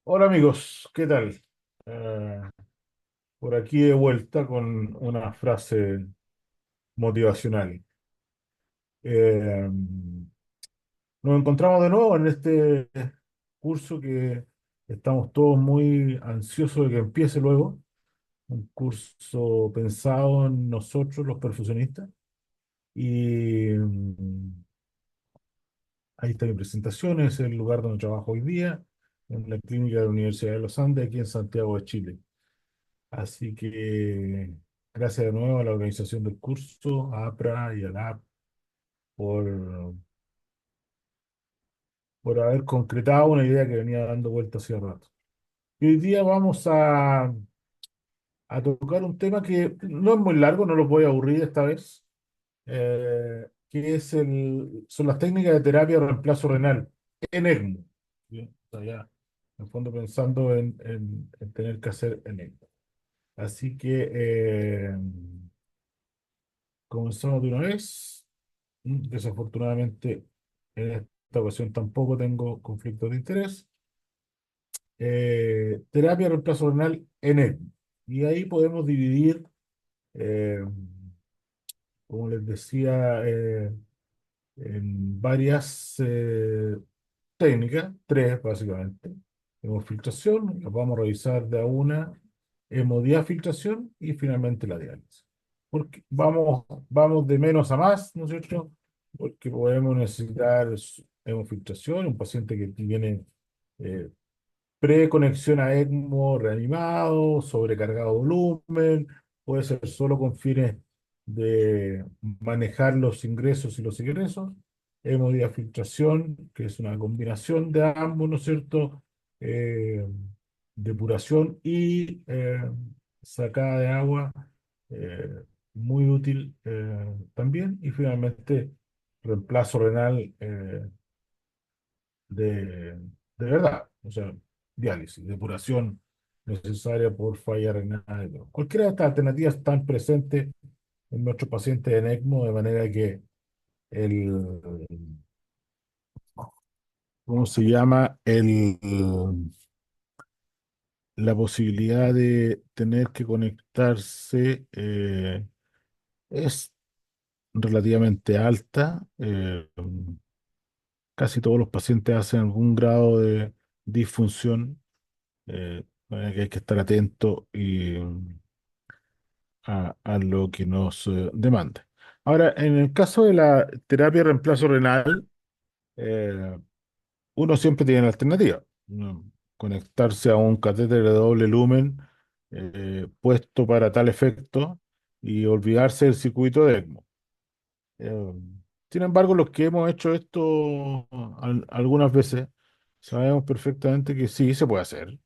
Hola amigos, ¿qué tal? Eh, por aquí de vuelta con una frase motivacional. Eh, Nos encontramos de nuevo en este curso que estamos todos muy ansiosos de que empiece luego. Un curso pensado en nosotros, los perfusionistas. Y ahí está mi presentación, es el lugar donde trabajo hoy día, en la clínica de la Universidad de los Andes, aquí en Santiago de Chile. Así que gracias de nuevo a la organización del curso, a APRA y a la AP por, por haber concretado una idea que venía dando vueltas hace rato. Y hoy día vamos a tocar un tema que no es muy largo, no los voy a aburrir esta vez, que son las técnicas de terapia de reemplazo renal en ECMO. ¿Sí? O sea, ya, en el fondo pensando en tener que hacer en ECMO. Así que comenzamos de una vez. Desafortunadamente, en esta ocasión tampoco tengo conflicto de interés. Terapia de reemplazo renal en ECMO. Y ahí podemos dividir, eh, como les decía, en varias técnicas, tres básicamente. Hemofiltración, las vamos a revisar de a una, hemodiafiltración y finalmente la diálisis. Porque vamos de menos a más, ¿no es cierto? Porque podemos necesitar hemofiltración, un paciente que tiene eh, preconexión a ECMO reanimado, sobrecargado de volumen, puede ser solo con fines de manejar los ingresos y los egresos, hemodiafiltración, que es una combinación de ambos, ¿no es cierto? Eh, Depuración y sacada de agua, eh, muy útil también, y finalmente reemplazo renal de verdad, o sea, diálisis, depuración necesaria por falla renal. Cualquiera de estas alternativas están presentes en nuestros pacientes en ECMO, de manera que el, ¿cómo se llama? La posibilidad de tener que conectarse es relativamente alta. Casi todos los pacientes hacen algún grado de disfunción, que hay que estar atento a lo que nos demanda. Ahora, en el caso de la terapia de reemplazo renal, eh, uno siempre tiene la alternativa, ¿no? Conectarse a un catéter de doble lumen puesto para tal efecto y olvidarse del circuito de ECMO. Eh, Sin embargo, los que hemos hecho esto algunas veces, sabemos perfectamente que sí se puede hacer.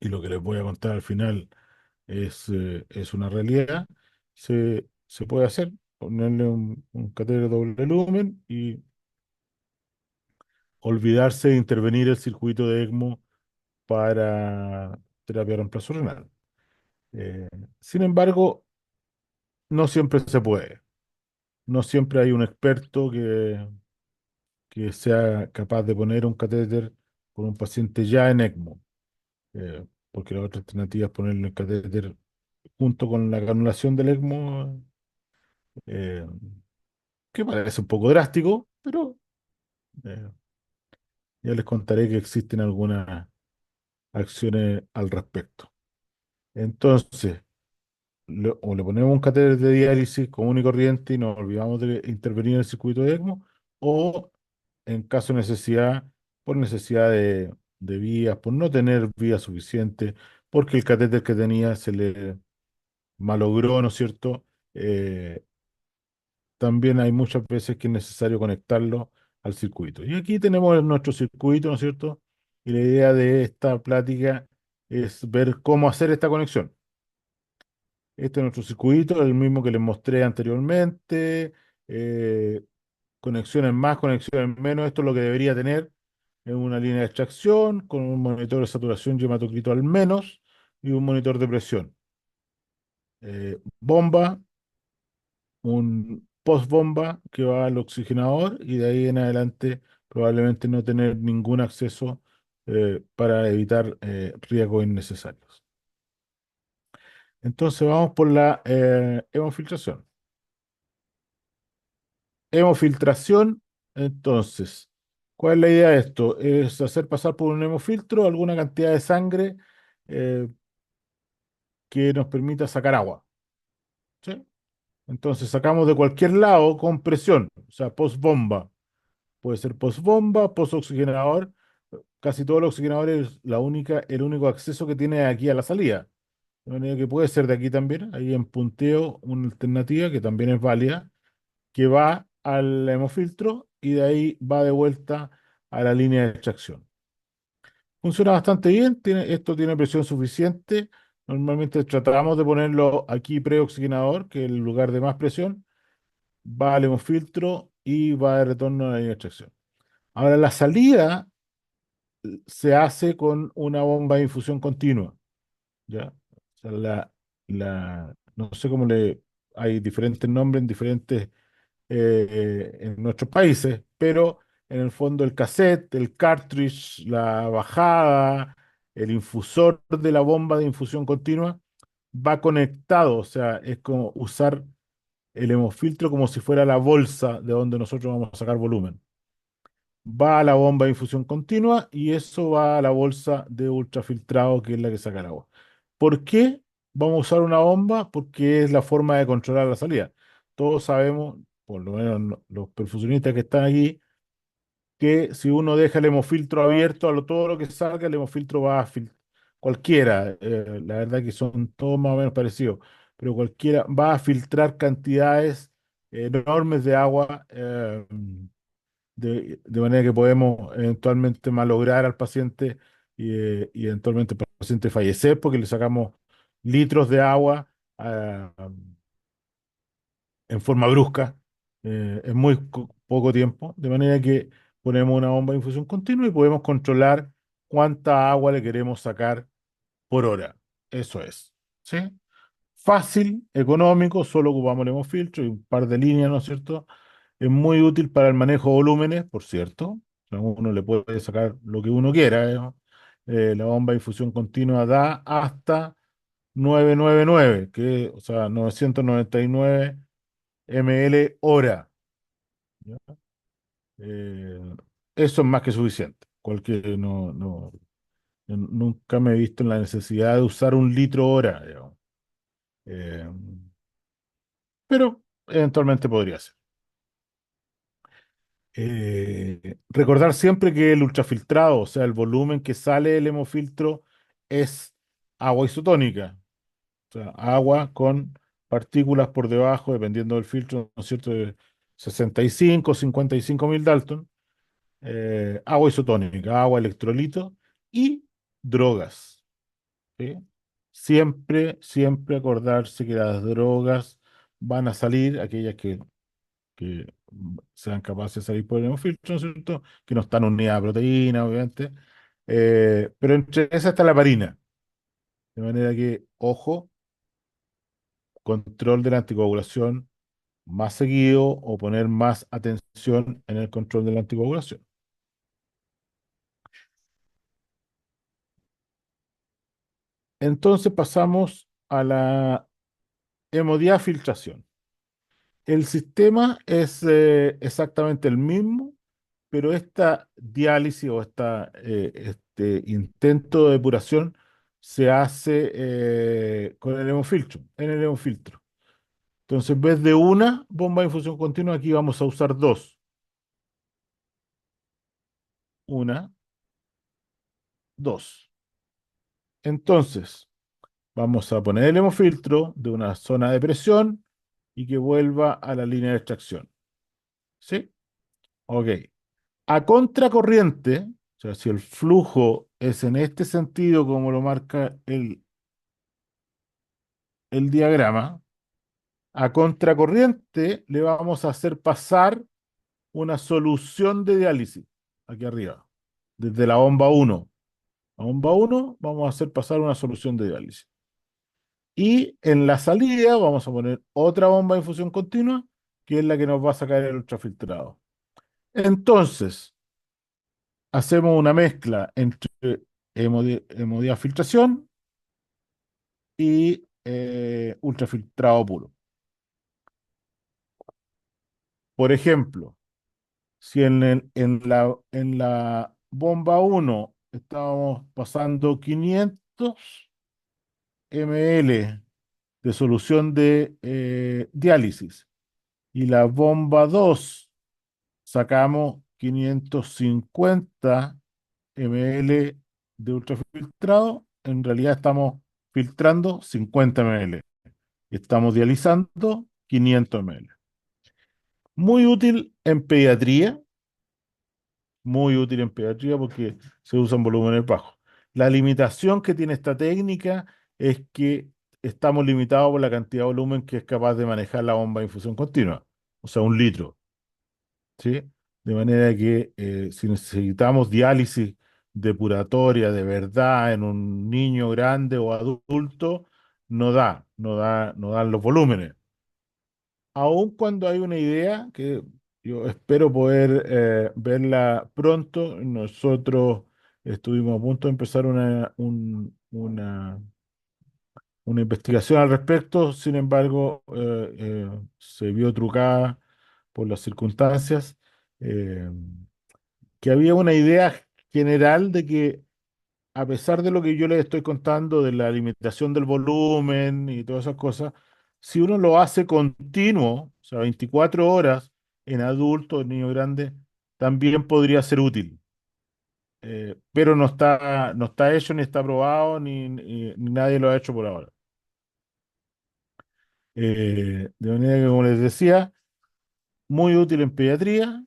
Y lo que les voy a contar al final es una realidad. Se puede hacer, ponerle un catéter de doble lumen y olvidarse de intervenir el circuito de ECMO para terapia de reemplazo renal. Eh, Sin embargo, no siempre se puede. No siempre hay un experto que sea capaz de poner un catéter con un paciente ya en ECMO, porque la otra alternativa es ponerle el catéter junto con la canulación del ECMO, eh, que parece un poco drástico, pero eh, ya les contaré que existen algunas acciones al respecto. Entonces, o le ponemos un catéter de diálisis común y corriente y nos olvidamos de intervenir en el circuito de ECMO, o en caso de necesidad, por necesidad de vías, por no tener vías suficientes, porque el catéter que tenía se le malogró, ¿no es cierto? También hay muchas veces que es necesario conectarlo al circuito. Y aquí tenemos nuestro circuito, ¿no es cierto? Y la idea de esta plática es ver cómo hacer esta conexión. Este es nuestro circuito, el mismo que les mostré anteriormente. eh, Conexiones más, conexiones menos. Esto es lo que debería tener en una línea de extracción con un monitor de saturación y hematocrito al menos y un monitor de presión. Bomba, postbomba que va al oxigenador y de ahí en adelante probablemente no tener ningún acceso para evitar riesgos innecesarios. Entonces vamos por la hemofiltración. Hemofiltración, entonces, ¿cuál es la idea de esto? Es hacer pasar por un hemofiltro alguna cantidad de sangre eh, que nos permita sacar agua. ¿Sí? Entonces sacamos de cualquier lado con presión, o sea, postbomba. Puede ser postbomba, postoxigenador. Casi todos los oxigenadores, el único acceso que tiene aquí a la salida. De manera que puede ser de aquí también. Ahí en punteo una alternativa que también es válida, que va al hemofiltro y de ahí va de vuelta a la línea de extracción. Funciona bastante bien, esto tiene presión suficiente. Normalmente tratamos de ponerlo aquí preoxigenador, que es el lugar de más presión, va al hemofiltro y va de retorno a la línea de extracción. Ahora, la salida se hace con una bomba de infusión continua, ¿ya? O sea, no sé cómo hay diferentes nombres en diferentes, en nuestros países, pero en el fondo el cassette, el cartridge, la bajada, el infusor de la bomba de infusión continua va conectado, o sea, es como usar el hemofiltro como si fuera la bolsa de donde nosotros vamos a sacar volumen. Va a la bomba de infusión continua y eso va a la bolsa de ultrafiltrado, que es la que saca el agua. ¿Por qué vamos a usar una bomba? Porque es la forma de controlar la salida. Todos sabemos, por lo menos los perfusionistas que están aquí, que si uno deja el hemofiltro abierto todo lo que salga, el hemofiltro va a filtrar. Cualquiera, la verdad que son todos más o menos parecidos, pero cualquiera va a filtrar cantidades enormes de agua. De manera que podemos eventualmente malograr al paciente y eventualmente el paciente fallecer porque le sacamos litros de agua ah, en forma brusca en muy poco tiempo, de manera que ponemos una bomba de infusión continua y podemos controlar cuánta agua le queremos sacar por hora. Eso es. ¿Sí? Fácil, económico, solo ocupamos el hemofiltro y un par de líneas, ¿no es cierto? Es muy útil para el manejo de volúmenes, por cierto. O sea, uno le puede sacar lo que uno quiera, ¿no? La bomba de infusión continua da hasta 999, o sea, 999 ml hora. ¿Ya? Eh, Eso es más que suficiente. Nunca me he visto en la necesidad de usar un litro hora, digamos. Eh, pero eventualmente podría ser. Recordar siempre que el ultrafiltrado, o sea, el volumen que sale del hemofiltro es agua isotónica, o sea, agua con partículas por debajo, dependiendo del filtro, ¿no es cierto?, de 65, 55 mil Dalton, agua isotónica, agua electrolito y drogas, ¿sí? Siempre, siempre acordarse que las drogas van a salir, aquellas que sean capaces de salir por el hemofiltro, ¿no es cierto? Que no están unidas a proteína, obviamente. Pero entre esas está la heparina. De manera que, ojo, control de la anticoagulación más seguido o poner más atención en el control de la anticoagulación. Entonces pasamos a la hemodiafiltración. El sistema es exactamente el mismo, pero esta diálisis o este intento de depuración se hace con el hemofiltro, en el hemofiltro. Entonces, en vez de una bomba de infusión continua, aquí vamos a usar dos. Una, dos. Entonces, vamos a poner el hemofiltro de una zona de presión y que vuelva a la línea de extracción. ¿Sí? Ok. A contracorriente, o sea, si el flujo es en este sentido como lo marca el diagrama, a contracorriente le vamos a hacer pasar una solución de diálisis aquí arriba, desde la bomba uno. La bomba uno vamos a hacer pasar una solución de diálisis. Y en la salida vamos a poner otra bomba de infusión continua que es la que nos va a sacar el ultrafiltrado. Entonces, hacemos una mezcla entre hemodiafiltración y ultrafiltrado puro. Por ejemplo, si en la bomba uno estábamos pasando 500 ml de solución de diálisis y la bomba 2 sacamos 550 ml de ultrafiltrado, en realidad estamos filtrando 50 ml y estamos dializando 500 ml. Muy útil en pediatría, muy útil en pediatría porque se usan volúmenes bajos. La limitación que tiene esta técnica es que estamos limitados por la cantidad de volumen que es capaz de manejar la bomba de infusión continua, o sea, 1 litro, ¿sí? De manera que si necesitamos diálisis depuratoria de verdad en un niño grande o adulto, no dan los volúmenes. Aun cuando hay una idea que yo espero poder verla pronto, nosotros estuvimos a punto de empezar una investigación al respecto, sin embargo, se vio trucada por las circunstancias, eh, que había una idea general de que a pesar de lo que yo les estoy contando, de la limitación del volumen y todas esas cosas, si uno lo hace continuo, o sea, 24 horas en adulto, en niño grande, también podría ser útil. Pero no está hecho, ni está probado, ni nadie lo ha hecho por ahora. De manera que, como les decía, muy útil en pediatría,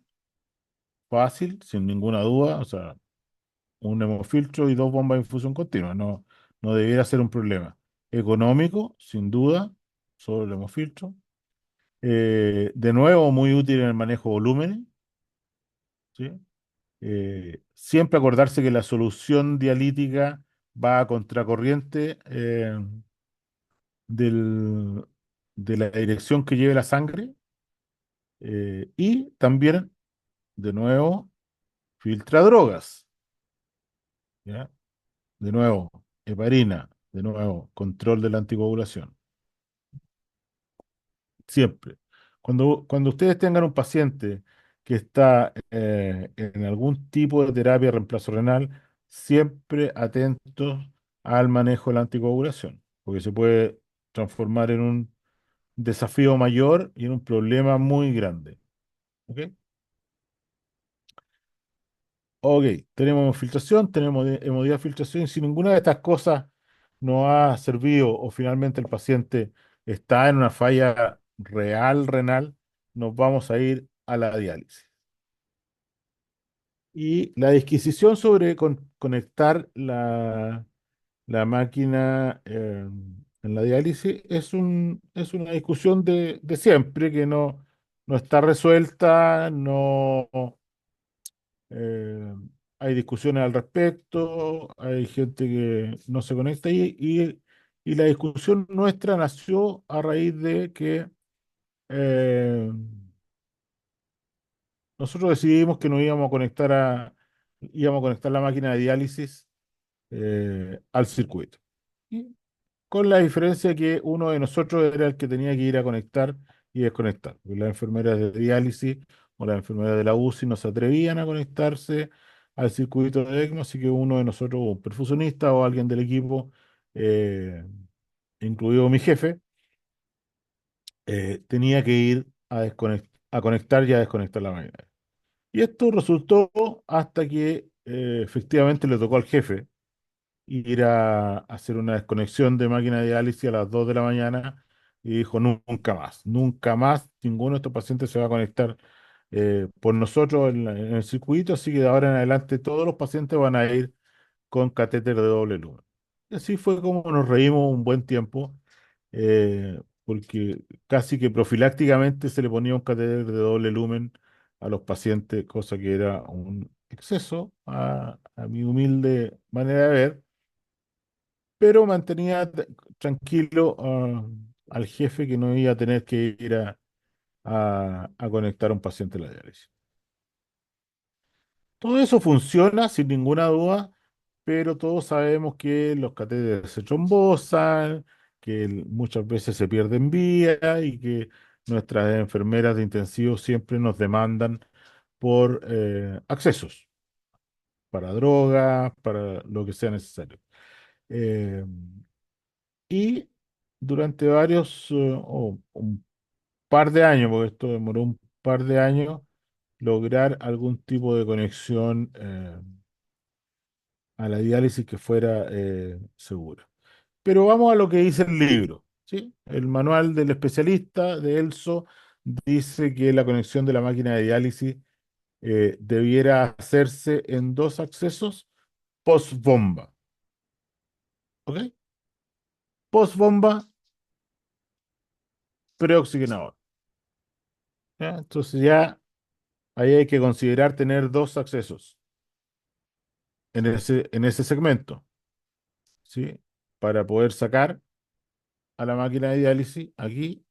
fácil, sin ninguna duda, o sea, un hemofiltro y 2 bombas de infusión continua. No debiera ser un problema. Económico, sin duda, solo el hemofiltro. De nuevo, muy útil en el manejo de volúmenes, ¿sí? Siempre acordarse que la solución dialítica va a contracorriente del- de la dirección que lleve la sangre. Y también, de nuevo, filtra drogas, ¿ya? De nuevo, heparina, de nuevo, control de la anticoagulación. Siempre. Cuando ustedes tengan un paciente que está en algún tipo de terapia de reemplazo renal, siempre atentos al manejo de la anticoagulación, porque se puede transformar en un desafío mayor y en un problema muy grande. ¿Ok? Ok, tenemos filtración, tenemos hemodía filtración. Si ninguna de estas cosas nos ha servido o finalmente el paciente está en una falla real renal, nos vamos a ir a la diálisis. Y la disquisición sobre conectar la máquina en la diálisis es una discusión de siempre que no está resuelta, no. Eh, Hay discusiones al respecto, hay gente que no se conecta y la discusión nuestra nació a raíz de que eh, nosotros decidimos que nos íbamos a conectar la máquina de diálisis al circuito. Y con la diferencia que uno de nosotros era el que tenía que ir a conectar y desconectar. Porque las enfermeras de diálisis o las enfermeras de la UCI no se atrevían a conectarse al circuito de ECMO, así que uno de nosotros, un perfusionista o alguien del equipo, eh, incluido mi jefe, tenía que ir a conectar y a desconectar la máquina. Y esto resultó hasta que efectivamente le tocó al jefe ir a hacer una desconexión de máquina de diálisis a las 2 de la mañana y dijo, nunca más, ninguno de estos pacientes se va a conectar por nosotros en el circuito, así que de ahora en adelante todos los pacientes van a ir con catéter de doble lumen. Y así fue como nos reímos un buen tiempo, porque casi que profilácticamente se le ponía un catéter de doble lumen a los pacientes, cosa que era un exceso a mi humilde manera de ver, pero mantenía tranquilo al jefe que no iba a tener que ir a conectar a un paciente a la diálisis. Todo eso funciona sin ninguna duda, pero todos sabemos que los catéteres se trombosan, que muchas veces se pierden vías y que nuestras enfermeras de intensivo siempre nos demandan por accesos para drogas, para lo que sea necesario. Eh, y durante varios, o un par de años, porque esto demoró un par de años, lograr algún tipo de conexión a la diálisis que fuera segura. Pero vamos a lo que dice el libro, ¿sí? El manual del especialista de ELSO dice que la conexión de la máquina de diálisis debiera hacerse en dos accesos post bomba, ¿ok? Post bomba, preoxigenador. ¿Ya? Entonces ya ahí hay que considerar tener dos accesos en ese segmento, ¿sí? Para poder sacar a la máquina de diálisis aquí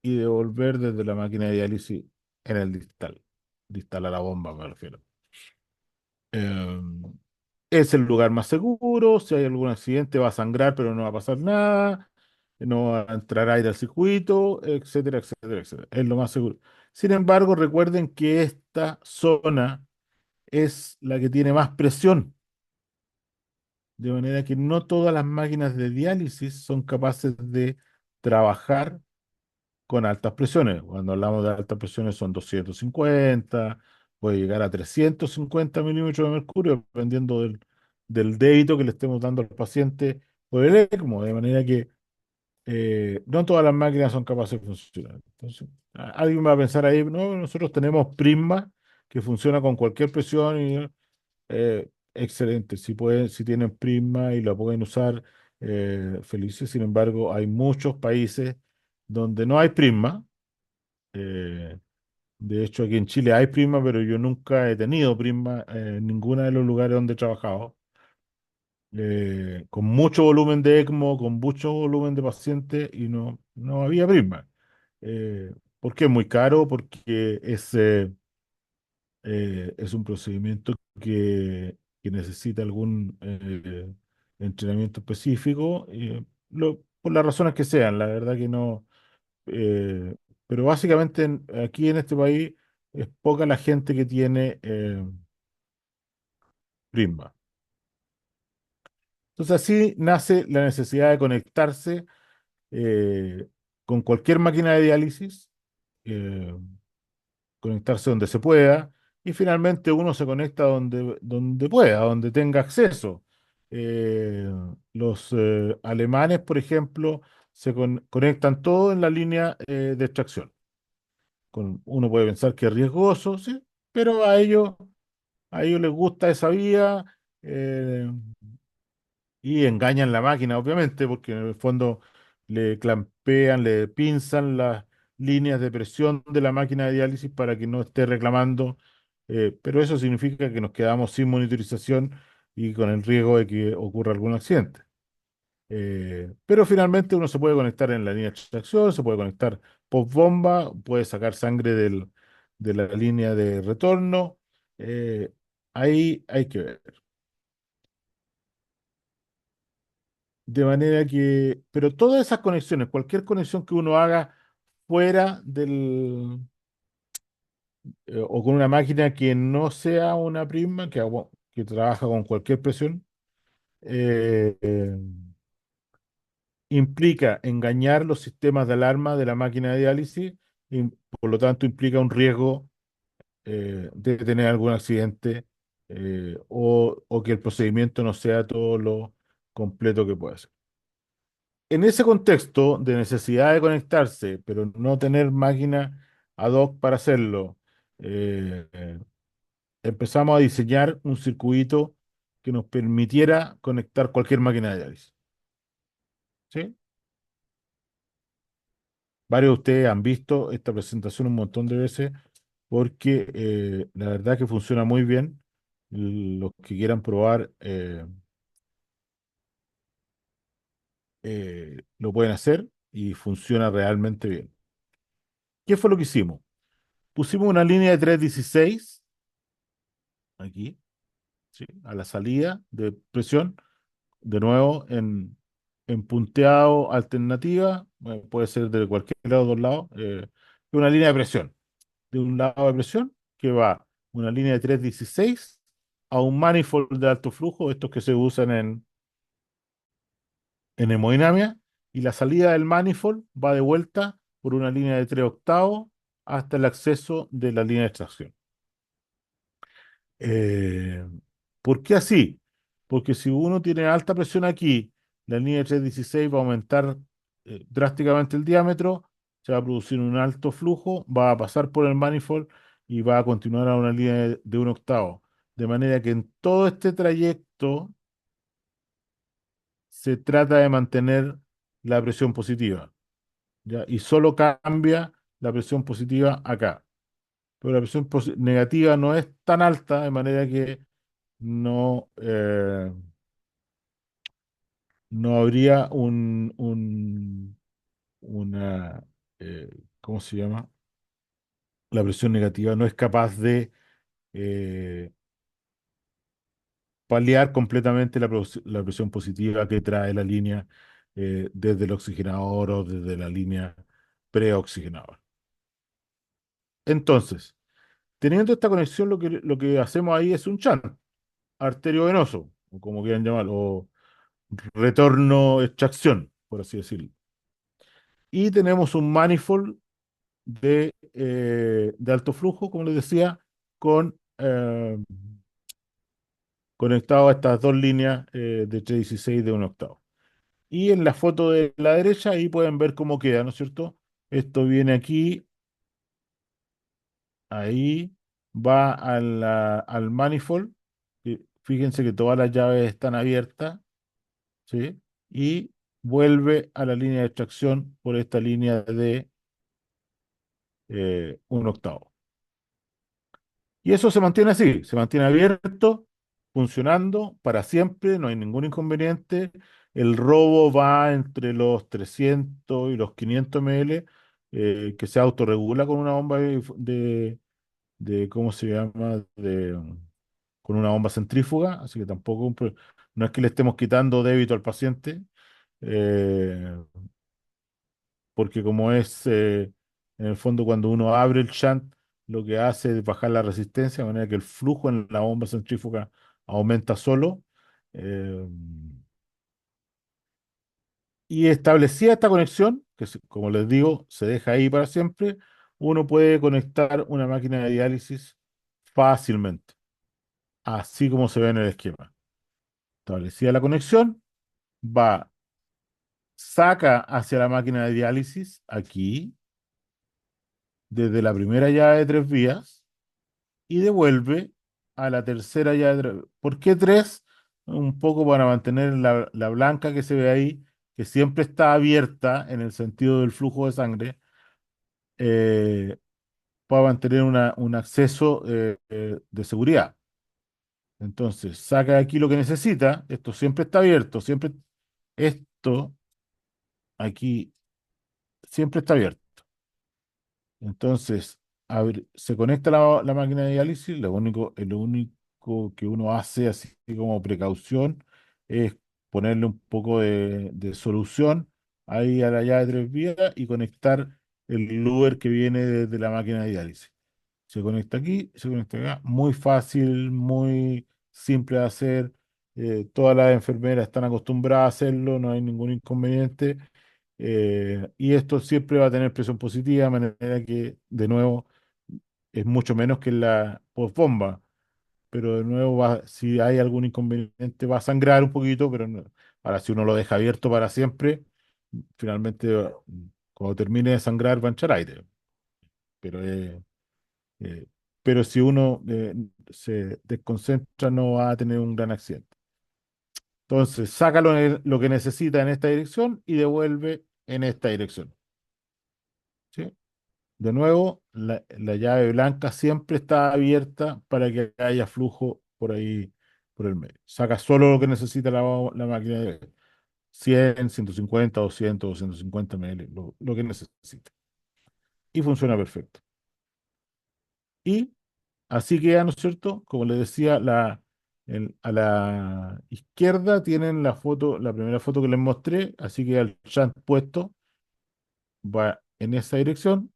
y devolver desde la máquina de diálisis en el distal. Distal a la bomba, me refiero. Eh, es el lugar más seguro. Si hay algún accidente, va a sangrar, pero no va a pasar nada. No va a entrar aire al circuito, etcétera, etcétera, etcétera. Es lo más seguro. Sin embargo, recuerden que esta zona es la que tiene más presión, de manera que no todas las máquinas de diálisis son capaces de trabajar con altas presiones. Cuando hablamos de altas presiones son 250, puede llegar a 350 milímetros de mercurio, dependiendo del débito que le estemos dando al paciente por el ECMO, de manera que no todas las máquinas son capaces de funcionar. Entonces, alguien va a pensar ahí, no, nosotros tenemos Prisma que funciona con cualquier presión y excelente. Si pueden, si tienen Prisma y la pueden usar, felices. Sin embargo, hay muchos países donde no hay Prisma. eh, de hecho, aquí en Chile hay Prisma, pero yo nunca he tenido Prisma en ninguno de los lugares donde he trabajado. Con mucho volumen de ECMO, con mucho volumen de pacientes y no había Prisma. ¿Por qué? Es muy caro, porque es un procedimiento que necesita algún entrenamiento específico, por las razones que sean, la verdad que no. eh, pero básicamente aquí en este país es poca la gente que tiene Prisma. Entonces así nace la necesidad de conectarse eh, con cualquier máquina de diálisis. eh, Conectarse donde se pueda, y finalmente uno se conecta donde pueda, donde tenga acceso. Eh, los alemanes, por ejemplo, conectan todo en la línea de extracción. Uno puede pensar que es riesgoso, sí, pero a ellos les gusta esa vía. eh, y engañan la máquina, obviamente, porque en el fondo le clampean, le pinzan las líneas de presión de la máquina de diálisis para que no esté reclamando, pero eso significa que nos quedamos sin monitorización y con el riesgo de que ocurra algún accidente. Pero finalmente uno se puede conectar en la línea de extracción, se puede conectar post bomba, puede sacar sangre de la línea de retorno. Ahí hay que ver. De manera que, pero todas esas conexiones, cualquier conexión que uno haga fuera o con una máquina que no sea una Prisma, que trabaja con cualquier presión, eh, eh, implica engañar los sistemas de alarma de la máquina de diálisis y por lo tanto implica un riesgo de tener algún accidente o que el procedimiento no sea todo lo completo que puede ser. En ese contexto de necesidad de conectarse, pero no tener máquina ad hoc para hacerlo, empezamos a diseñar un circuito que nos permitiera conectar cualquier máquina de diálisis. ¿Sí? Varios de ustedes han visto esta presentación un montón de veces porque la verdad que funciona muy bien. Los que quieran probar lo pueden hacer y funciona realmente bien. ¿Qué fue lo que hicimos? Pusimos una línea de 316 aquí, ¿sí? A la salida de presión, de nuevo en punteado alternativa, puede ser de cualquier lado, dos lados, una línea de presión. De un lado de presión que va una línea de 316 a un manifold de alto flujo, estos que se usan en hemodinamia, y la salida del manifold va de vuelta por una línea de 3 octavos hasta el acceso de la línea de extracción. Eh, ¿Por qué así? Porque si uno tiene alta presión aquí, la línea de 316 va a aumentar drásticamente el diámetro, se va a producir un alto flujo, va a pasar por el manifold y va a continuar a una línea de un octavo. De manera que en todo este trayecto se trata de mantener la presión positiva, ¿ya? Y solo cambia la presión positiva acá. Pero la presión negativa no es tan alta, de manera que no, no habría una, eh, ¿cómo se llama? La presión negativa no es capaz de eh, paliar completamente la presión positiva que trae la línea desde el oxigenador o desde la línea preoxigenador. Entonces, teniendo esta conexión, lo que hacemos ahí es un shunt arteriovenoso, o como quieran llamarlo, o retorno extracción, por así decirlo. Y tenemos un manifold de alto flujo, como les decía, con, conectado a estas dos líneas de 316 de un octavo. Y en la foto de la derecha, ahí pueden ver cómo queda, ¿no es cierto? Esto viene aquí, ahí, va al manifold. Fíjense que todas las llaves están abiertas, ¿sí? Y vuelve a la línea de extracción por esta línea de un octavo. Y eso se mantiene así, se mantiene abierto, funcionando para siempre, no hay ningún inconveniente. El robo va entre los 300 y los 500 ml, que se autorregula con una bomba ¿cómo se llama? Con una bomba centrífuga, así que tampoco, no es que le estemos quitando débito al paciente, eh, porque como es, en el fondo, cuando uno abre el shunt, lo que hace es bajar la resistencia, de manera que el flujo en la bomba centrífuga aumenta solo. eh, y establecida esta conexión, como les digo, se deja ahí para siempre, uno puede conectar una máquina de diálisis fácilmente, así como se ve en el esquema. Establecida la conexión, va, saca hacia la máquina de diálisis aquí, desde la primera llave de 3 vías, y devuelve a la tercera llave. ¿Por qué tres? Un poco para mantener la blanca que se ve ahí, que siempre está abierta en el sentido del flujo de sangre, eh, para mantener un acceso de seguridad. Entonces, saca de aquí lo que necesita, esto siempre está abierto, siempre, esto aquí siempre está abierto. Entonces, se conecta la máquina de diálisis, lo único que uno hace así como precaución es ponerle un poco de solución ahí a la llave de 3 vías y conectar el luer que viene desde la máquina de diálisis. Se conecta aquí, se conecta acá, muy fácil, muy simple de hacer. Todas las enfermeras están acostumbradas a hacerlo, no hay ningún inconveniente. Y esto siempre va a tener presión positiva, de manera que, de nuevo, es mucho menos que la postbomba. Pero de nuevo, si hay algún inconveniente, va a sangrar un poquito, pero ahora si uno lo deja abierto para siempre, finalmente, cuando termine de sangrar, va a echar aire. Pero, eh, pero si uno se desconcentra, no va a tener un gran accidente. Entonces, saca lo que necesita en esta dirección y devuelve en esta dirección. ¿Sí? De nuevo, la llave blanca siempre está abierta para que haya flujo por ahí, por el medio. Saca solo lo que necesita la máquina de 100, 150, 200, 250 ml, lo que necesita. y funciona perfecto. Y así queda, ¿no es cierto? Como les decía, a la izquierda tienen la foto, la primera foto que les mostré, así que el shunt puesto va en esa dirección.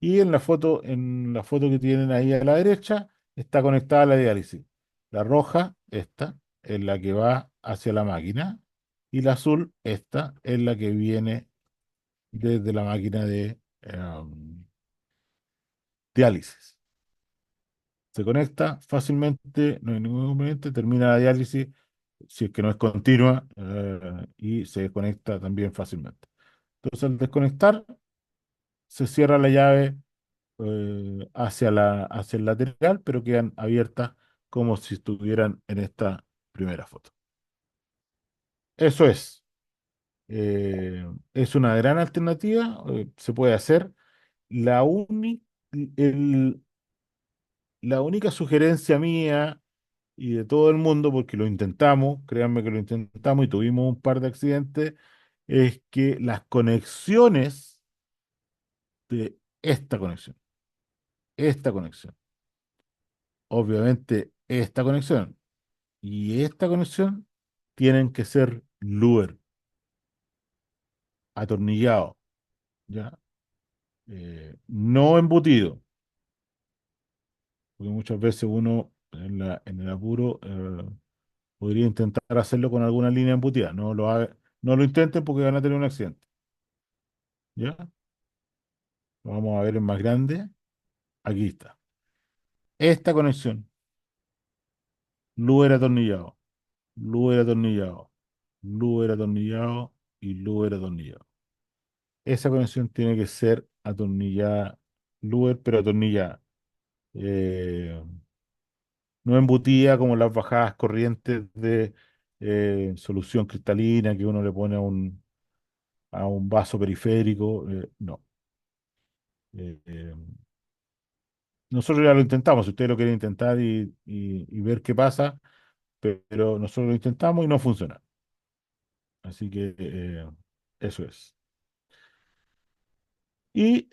Y en la foto que tienen ahí a la derecha, está conectada a la diálisis. La roja, esta, es la que va hacia la máquina. Y la azul, esta, es la que viene desde la máquina de diálisis. Se conecta fácilmente, no hay ningún inconveniente, termina la diálisis, si es que no es continua, y se desconecta también fácilmente. Entonces, al desconectar, se cierra la llave hacia el lateral, pero quedan abiertas como si estuvieran en esta primera foto. Eso es una gran alternativa, se puede hacer. La, uni- el- la única sugerencia mía y de todo el mundo, porque lo intentamos, créanme que lo intentamos y tuvimos un par de accidentes, es que las conexiones de esta conexión, obviamente esta conexión tienen que ser Luer, atornillado, ¿ya? No embutido, porque muchas veces uno en el apuro podría intentar hacerlo con alguna línea embutida. No lo intenten porque van a tener un accidente, ¿ya? Lo vamos a ver en más grande. Aquí está. Esta conexión, Luer atornillado, Luer atornillado, Luer atornillado y Luer atornillado. Esa conexión tiene que ser atornillada, Luer, pero atornillada. eh, no embutida como las bajadas corrientes de solución cristalina que uno le pone a un vaso periférico. No. Eh, eh, nosotros ya lo intentamos, si ustedes lo quieren intentar y ver qué pasa, pero nosotros lo intentamos y no funciona. Así que eso es. Y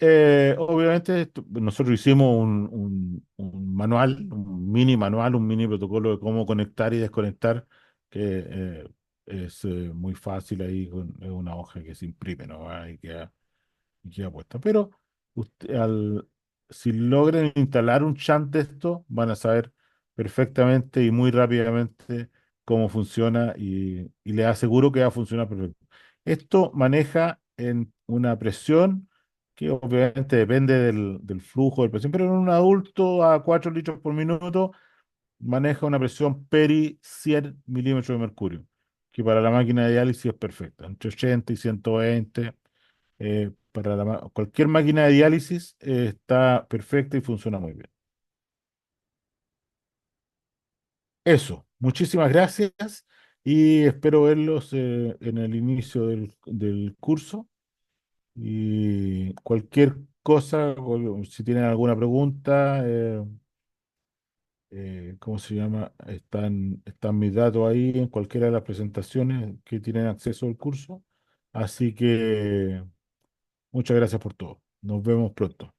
obviamente nosotros hicimos un manual, un mini manual, un mini protocolo de cómo conectar y desconectar, que es muy fácil ahí, es una hoja que se imprime, ¿no? Ahí queda puesta. Pero usted, si logran instalar un shunt de esto, van a saber perfectamente y muy rápidamente cómo funciona y les aseguro que va a funcionar perfecto. Esto maneja en una presión que obviamente depende del flujo de presión, pero en un adulto a 4 litros por minuto maneja una presión peri 100 milímetros de mercurio, que para la máquina de diálisis es perfecta, entre 80 y 120. Para cualquier máquina de diálisis está perfecta y funciona muy bien. Eso, muchísimas gracias y espero verlos en el inicio del curso. Y cualquier cosa, o si tienen alguna pregunta, ¿cómo se llama? Están mis datos ahí en cualquiera de las presentaciones que tienen acceso al curso. Así que muchas gracias por todo. Nos vemos pronto.